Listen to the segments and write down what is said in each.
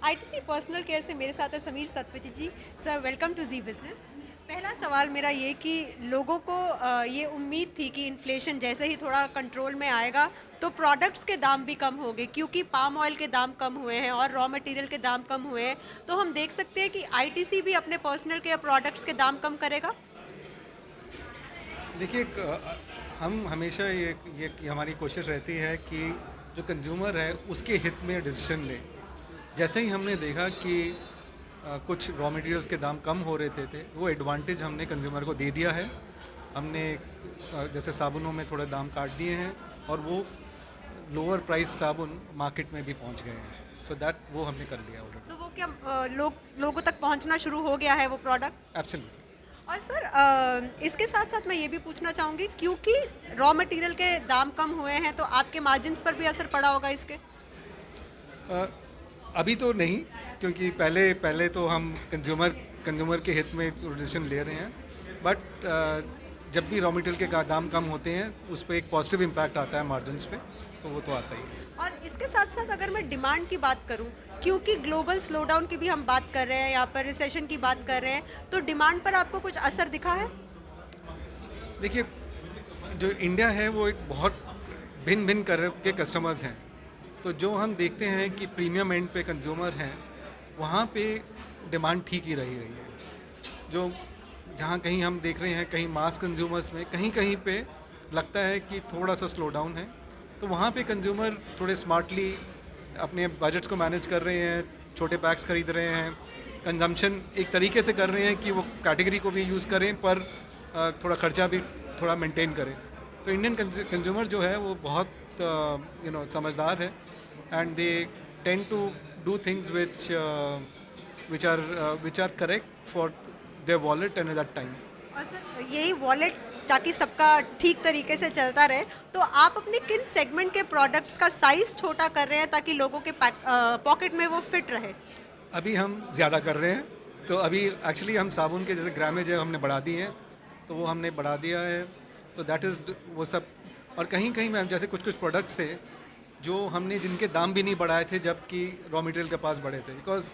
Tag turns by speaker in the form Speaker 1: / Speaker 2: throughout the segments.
Speaker 1: ITC personal care से मेरे साथ है Sameer Satpathy ji. Sir welcome to Zee Business. पहला सवाल मेरा ये कि लोगों को ये उम्मीद थी कि इन्फ्लेशन जैसे ही थोड़ा कंट्रोल में आएगा तो प्रोडक्ट्स के दाम भी कम होंगे, क्योंकि पाम ऑयल के दाम कम हुए हैं और रॉ मटेरियल के दाम कम हुए हैं। तो हम देख सकते हैं कि आईटीसी भी अपने पर्सनल केयर प्रोडक्ट्स के दाम कम करेगा।
Speaker 2: देखिए हम हमेशा ये हमारी कोशिश रहती है कि जो कंज्यूमर है उसके हित में डिसीजन ले। जैसे ही हमने देखा कि कुछ रॉ मटेरियल्स के दाम कम हो रहे थे वो एडवांटेज हमने कंज्यूमर को दे दिया है। हमने जैसे साबुनों में थोड़े दाम काट दिए हैं और वो लोअर प्राइस साबुन मार्केट में भी पहुंच गए हैं। सो दैट वो हमने कर लिया ऑलरेडी।
Speaker 1: तो वो क्या लोगों तक पहुंचना शुरू हो गया है वो प्रोडक्ट?
Speaker 2: एब्सोल्युटली।
Speaker 1: और सर इसके साथ साथ मैं ये भी पूछना चाहूँगी, क्योंकि रॉ मटेरियल के दाम कम हुए हैं तो आपके मार्जिन्स पर भी असर पड़ा होगा इसके?
Speaker 2: अभी तो नहीं, क्योंकि पहले पहले तो हम कंज्यूमर के हित में डिसीजन ले रहे हैं। बट जब भी रॉ मटेरियल के दाम कम होते हैं उस पर एक पॉजिटिव इम्पैक्ट आता है मार्जिन्स पे, तो वो तो आता ही है।
Speaker 1: और इसके साथ साथ अगर मैं डिमांड की बात करूं, क्योंकि ग्लोबल स्लोडाउन की भी हम बात कर रहे हैं, यहाँ पर रिसेशन की बात कर रहे हैं, तो डिमांड पर आपको कुछ असर दिखा है?
Speaker 2: देखिए, जो इंडिया है वो एक बहुत भिन्न भिन्न कर के कस्टमर्स हैं। तो जो हम देखते हैं कि प्रीमियम एंड पे कंज्यूमर हैं, वहाँ पे डिमांड ठीक ही रही है। जो जहाँ कहीं हम देख रहे हैं, कहीं मास कंज्यूमर्स में कहीं कहीं पे लगता है कि थोड़ा सा स्लो डाउन है, तो वहाँ पे कंज्यूमर थोड़े स्मार्टली अपने बजट्स को मैनेज कर रहे हैं, छोटे पैक्स खरीद रहे हैं, कंजम्पशन एक तरीके से कर रहे हैं कि वो कैटेगरी को भी यूज़ करें पर थोड़ा खर्चा भी थोड़ा मेंटेन करें। तो इंडियन कंज्यूमर जो है वो बहुत समझदार है and they tend to do things which are correct for their wallet and at that time.
Speaker 1: और सर यही वॉलेट ताकि सबका ठीक तरीके से चलता रहे, तो आप अपने किन सेगमेंट के प्रोडक्ट्स का साइज छोटा कर रहे हैं ताकि लोगों के पॉकेट में वो फिट रहे?
Speaker 2: अभी हम ज़्यादा कर रहे हैं, तो अभी एक्चुअली हम साबुन के जैसे ग्रामेज है हमने बढ़ा दिए हैं, तो वो हमने बढ़ा दिया है। सो दैट इज़ वो सब। और कहीं कहीं में जैसे कुछ कुछ प्रोडक्ट्स थे जो हमने जिनके दाम भी नहीं बढ़ाए थे जबकि रॉ मटेरियल के पास बढ़े थे। बिकॉज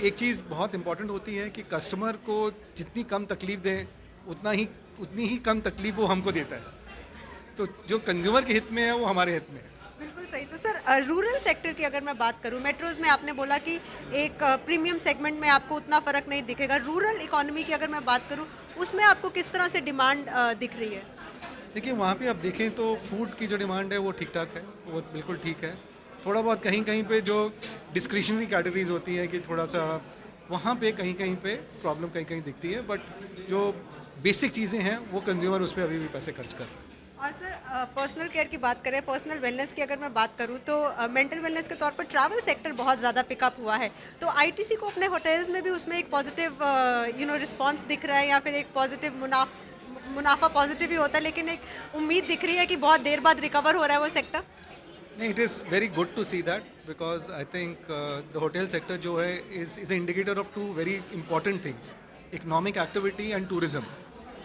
Speaker 2: एक चीज़ बहुत इंपॉर्टेंट होती है कि कस्टमर को जितनी कम तकलीफ़ दें उतनी ही कम तकलीफ़ वो हमको देता है। तो जो कंज्यूमर के हित में है वो हमारे हित में है।
Speaker 1: बिल्कुल सही। तो सर रूरल सेक्टर की अगर मैं बात करूं, मेट्रोज में आपने बोला कि एक प्रीमियम सेगमेंट में आपको उतना फ़र्क नहीं दिखेगा। रूरल इकोनॉमी की अगर मैं बात करूं, उसमें आपको किस तरह से डिमांड दिख रही है?
Speaker 2: देखिए, वहाँ पे आप देखें तो फूड की जो डिमांड है वो ठीक ठाक है, वो बिल्कुल ठीक है। थोड़ा बहुत कहीं कहीं पे जो डिस्क्रिशनरी कैटेगरीज होती है कि थोड़ा सा वहाँ पे कहीं कहीं पे प्रॉब्लम कहीं कहीं दिखती है, बट जो बेसिक चीज़ें हैं वो कंज्यूमर उस पर अभी भी पैसे खर्च कर रहे हैं।
Speaker 1: और सर पर्सनल केयर की बात करें, पर्सनल वेलनेस की अगर मैं बात करूं, तो मेंटल वेलनेस के तौर पर ट्रैवल सेक्टर बहुत ज़्यादा पिकअप हुआ है। तो आईटीसी को अपने होटल्स में भी उसमें एक पॉजिटिव रिस्पांस दिख रहा है, या फिर एक पॉजिटिव मुनाफा पॉजिटिव ही होता है, लेकिन एक उम्मीद दिख रही है कि बहुत देर बाद रिकवर हो रहा है वो सेक्टर?
Speaker 2: नहीं, it is very good to see that, because I think the hotel sector जो है is indicator of two very important things, economic activity and tourism.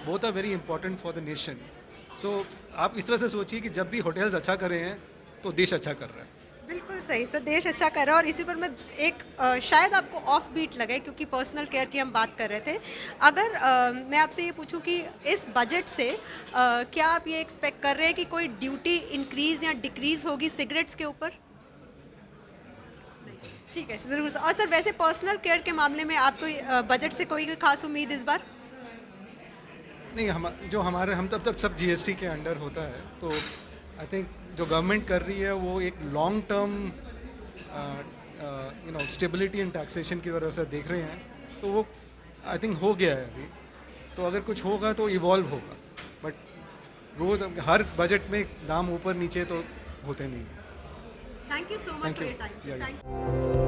Speaker 2: Both are very important for the nation. So आप इस तरह से सोचिए कि जब भी होटल्स अच्छा कर रहे हैं तो देश अच्छा कर रहा है।
Speaker 1: बिल्कुल सही सर, देश अच्छा कर रहा है। और इसी पर मैं एक शायद आपको ऑफ बीट लगे, क्योंकि पर्सनल केयर की हम बात कर रहे थे। अगर मैं आपसे ये पूछूं कि इस बजट से क्या आप ये एक्सपेक्ट कर रहे हैं कि कोई ड्यूटी इंक्रीज या डिक्रीज होगी सिगरेट्स के ऊपर? ठीक है, ज़रूर सर। और सर वैसे पर्सनल केयर के मामले में आपको बजट से कोई खास उम्मीद इस बार?
Speaker 2: नहीं, हम तब सब जीएसटी के अंडर होता है, तो आई थिंक जो गवर्नमेंट कर रही है वो एक long term stability and taxation की वजह से देख रहे हैं, तो वो आई थिंक हो गया है अभी। तो अगर कुछ होगा तो इवॉल्व होगा, बट रोज हर बजट में दाम ऊपर नीचे तो होते नहीं।
Speaker 1: Thank you so much
Speaker 2: thank
Speaker 1: for
Speaker 2: you.
Speaker 1: Your time.
Speaker 2: या
Speaker 1: थैंक